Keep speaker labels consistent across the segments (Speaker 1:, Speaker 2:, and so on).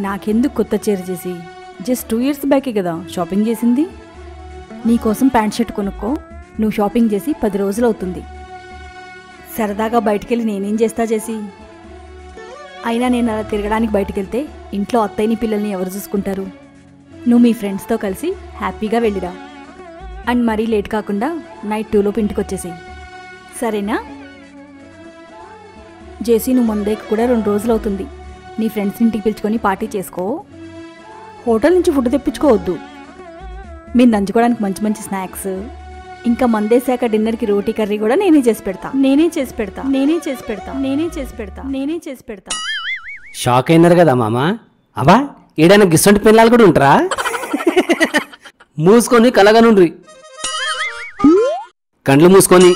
Speaker 1: నాకెందుకు కొత్త చీర చేసి? జస్ట్ 2 years బ్యాకే కదా షాపింగ్ చేసింది. నీకోసం ప్యాంట్ షర్ట్ కొనుక్కో. నువ్వు షాపింగ్ చేసి 10 రోజులు అవుతుంది. సరదాగా బయటికెళ్ళి నేనేం చేస్తా చేసి? అయినా నేను అలా తిరగడానికి బయటికెళ్తే ఇంట్లో అత్తయ్యని పిల్లల్ని ఎవరు చూసుకుంటారు? నువ్వు మీ ఫ్రెండ్స్తో కలిసి హ్యాపీగా వెళ్ళిరా. అండ్ మరీ లేట్ కాకుండా నైట్ 2 ఇంటికి వచ్చేసి, సరేనా? జేసీ, నువ్వు మందేకి కూడా 2 రోజులు అవుతుంది. నీ ఫ్రెండ్స్ ఇంటికి పిలుచుకొని పార్టీ చేసుకో. హోటల్ నుంచి ఫుడ్ తెప్పించుకోవద్దు. మీరు నంచుకోవడానికి మంచి మంచి స్నాక్స్, ఇంకా మందేశాక డిన్నర్కి రోటీ కర్రీ కూడా నేనే చేసి పెడతా.
Speaker 2: షాక్ అయినారు కదా మామ. అబ్బా, ఏడైనా గిసంటి పిల్లలు కూడా ఉంటారా? మూసుకొని కలగనుండ్రి, కండ్లు మూసుకొని.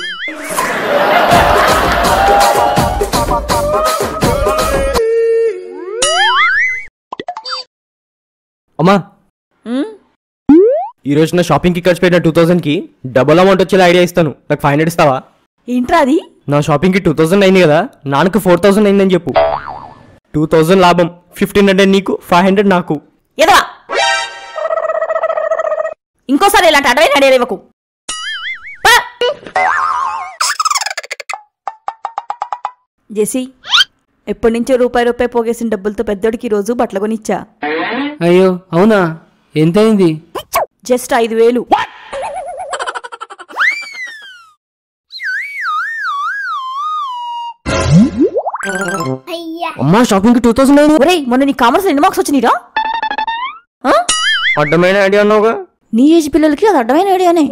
Speaker 3: అమ్మా, ఈరోజు నా షాపింగ్కి ఖర్చు పెట్టిన 2000కి డబుల్ అమౌంట్ వచ్చేలా ఐడియా ఇస్తాను. నాకు 500 ఇస్తావా?
Speaker 1: ఏంట్రా అది?
Speaker 3: నా షాపింగ్కి 2000 అయింది కదా, నాన్నకు 4000 అయిందని చెప్పు. 2000 లాభం, 1500 నీకు, 500 నాకు.
Speaker 1: ఎదవా, ఇంకోసారి ఇలాంటి అడవైన ఐడియా ఇవ్వకు. జెసి, ఎప్పటి నుంచో రూపాయి పోగేసిన డబ్బులతో పెద్దోడికి రోజు బట్టలు కొనిచ్చా.
Speaker 2: అయ్యో అవునా? ఎంతైంది?
Speaker 1: జస్ట్ 5000.
Speaker 3: అమ్మా, షాపింగ్కి 2000 అయింది.
Speaker 1: ఒరేయ్, మొన్న నీ కామర్స్ ఎన్ని మార్క్స్ వచ్చినాయిరా?
Speaker 3: అడ్డమైన ఐడియా అన్నావుగా.
Speaker 1: నీ ఏజ్ పిల్లలకి అది అడ్డమైన ఐడియానే,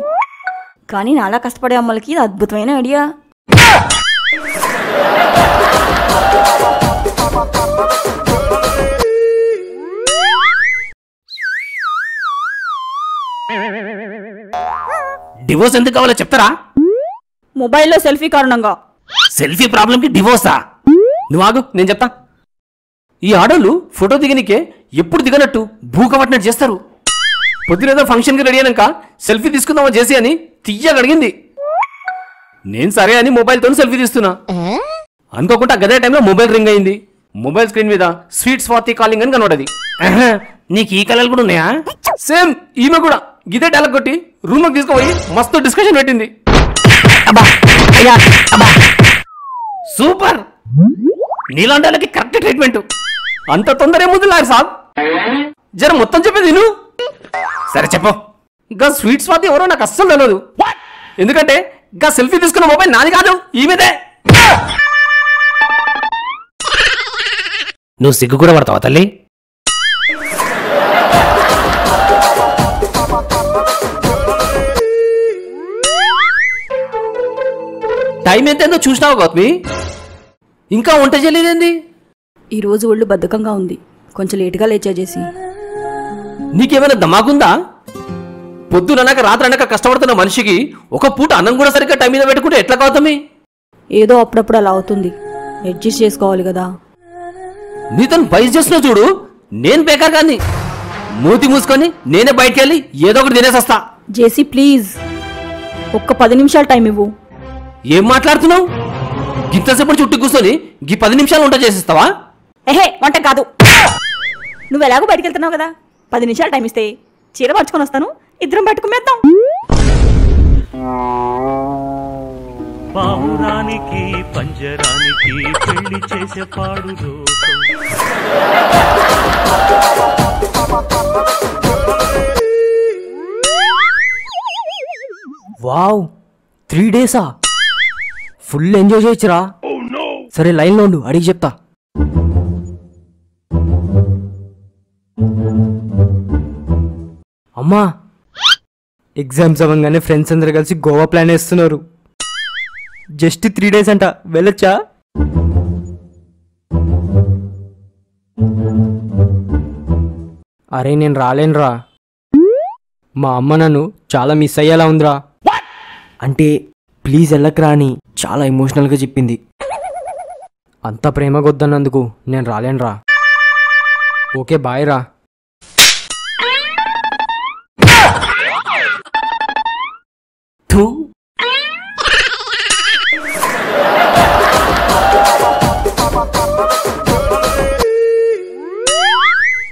Speaker 1: కానీ నాలా కష్టపడే అమ్మలకి ఇది అద్భుతమైన ఐడియా.
Speaker 2: డివోర్స్ ఎందుకు కావాలో చెప్తారా?
Speaker 1: మొబైల్లో సెల్ఫీ కారణంగా.
Speaker 2: సెల్ఫీ ప్రాబ్లంకి డివోర్సా? నువ్వు ఆగు, నేను చెప్తా. ఈ ఆడోళ్ళు ఫోటో దిగనికే ఎప్పుడు దిగనట్టు భూకపట్టినట్టు చేస్తారు. పొద్దునేదో ఫంక్షన్కి రెడీ అయినాక సెల్ఫీ తీసుకుందామా చేసి అని తియ్యగా అడిగింది. నేను సరే అని మొబైల్తో సెల్ఫీ తీస్తున్నా. అనుకోకుండా గదే టైంలో మొబైల్ రింగ్ అయింది. మొబైల్ స్క్రీన్ మీద స్వీట్ స్వాతి కాలింగ్ అని కనబడది. నీకు ఈ కళలు కూడా ఉన్నాయా? సేమ్ ఈమె కూడా గిదే డైలాగ్ కొట్టి రూమ్లోకి తీసుకుపోయి మస్తు డిస్కషన్ పెట్టింది. సూపర్, నీలాంటి వాళ్ళకి కరెక్ట్ ట్రీట్మెంట్. అంత తొందర ఏముంది లాయర్ సాబ్? జర మొత్తం చెప్పేది నువ్వు. సరే చెప్పు. ఇంకా స్వీట్ స్వాతి ఎవరో నాకు అస్సలు తెలియదు. ఎందుకంటే ఇంకా సెల్ఫీ తీసుకున్న మొబైల్ నాది కాదు, ఈమెదే. నువ్వు సిగ్గు కూడా పడతావా తల్లి? టైం ఎంతేందో చూసినావు గౌతమి? ఇంకా వంట చేయలేదేంది?
Speaker 1: ఈరోజు ఒళ్ళు బద్ధకంగా ఉంది, కొంచెం లేటుగా లేచా చేసి.
Speaker 2: నీకేమైనా దమాకుందా? పొద్దుననక రాత్రి అనక కష్టపడుతున్న మనిషికి ఒక పూట అన్నం కూడా సరిగ్గా టైం మీద పెట్టుకుంటే ఎట్లా గౌతమి?
Speaker 1: ఏదో అప్పుడప్పుడు అలా అవుతుంది, అడ్జస్ట్ చేసుకోవాలి కదా.
Speaker 2: నీతో బయట చేస్తున్నా చూడు, నేను బేకార్ కానీ మూతి మూసుకొని నేనే బయటికి వెళ్ళి ఏదో ఒకటి తినేసొస్తా.
Speaker 1: జేసీ ప్లీజ్, ఒక్క 10 నిమిషాలు టైం ఇవ్వు.
Speaker 2: ఏం మాట్లాడుతున్నావు? గింతసేపు చుట్టూ కూర్చొని గీ 10 నిమిషాలు వంట చేసిస్తావా?
Speaker 1: ఏహే, వంట కాదు. నువ్వు ఎలాగో బయటికి వెళ్తున్నావు కదా, 10 నిమిషాలు టైం ఇస్తే చీర పట్టుకొని వస్తాను, ఇద్దరం పట్టుకునేద్దాం.
Speaker 4: పావురానికి పంజరానికి పెళ్లి చేసే పాడు లోకం.
Speaker 3: వావ్, 3 డేసా? ఫుల్ ఎంజాయ్ చేయొచ్చురా. సరే లైన్లో ఉండు, అడిగి చెప్తా. అమ్మా, ఎగ్జామ్స్ అవ్వగానే ఫ్రెండ్స్ అందరు కలిసి గోవా ప్లాన్ వేస్తున్నారు. జస్ట్ 3 డేస్ అంట, వెళ్ళొచ్చా? అరే నేను రాలేనురా, మా అమ్మ నన్ను చాలా మిస్ అయ్యేలా ఉందిరా. అంటే ప్లీజ్ వెళ్ళకరా అని చాలా ఎమోషనల్గా చెప్పింది. అంత ప్రేమ కొద్దన్నందుకు నేను రాలేనురా. ఓకే బాయ్ రా.